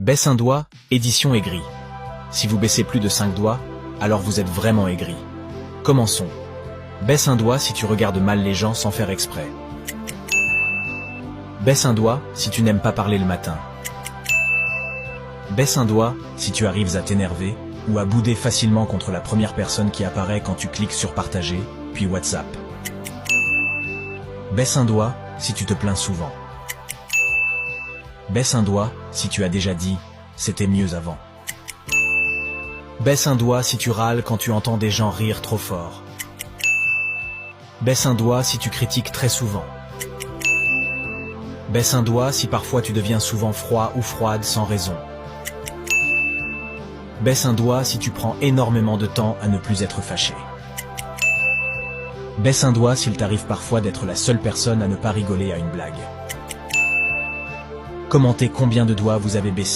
Baisse un doigt, édition aigrie. Si vous baissez plus de 5 doigts, alors vous êtes vraiment aigri. Commençons. Baisse un doigt si tu regardes mal les gens sans faire exprès. Baisse un doigt si tu n'aimes pas parler le matin. Baisse un doigt si tu arrives à t'énerver ou à bouder facilement contre la première personne qui apparaît quand tu cliques sur partager, puis WhatsApp. Baisse un doigt si tu te plains souvent. Baisse un doigt si tu as déjà dit « c'était mieux avant ». Baisse un doigt si tu râles quand tu entends des gens rire trop fort. Baisse un doigt si tu critiques très souvent. Baisse un doigt si parfois tu deviens souvent froid ou froide sans raison. Baisse un doigt si tu prends énormément de temps à ne plus être fâché. Baisse un doigt s'il t'arrive parfois d'être la seule personne à ne pas rigoler à une blague. Commentez combien de doigts vous avez baissé.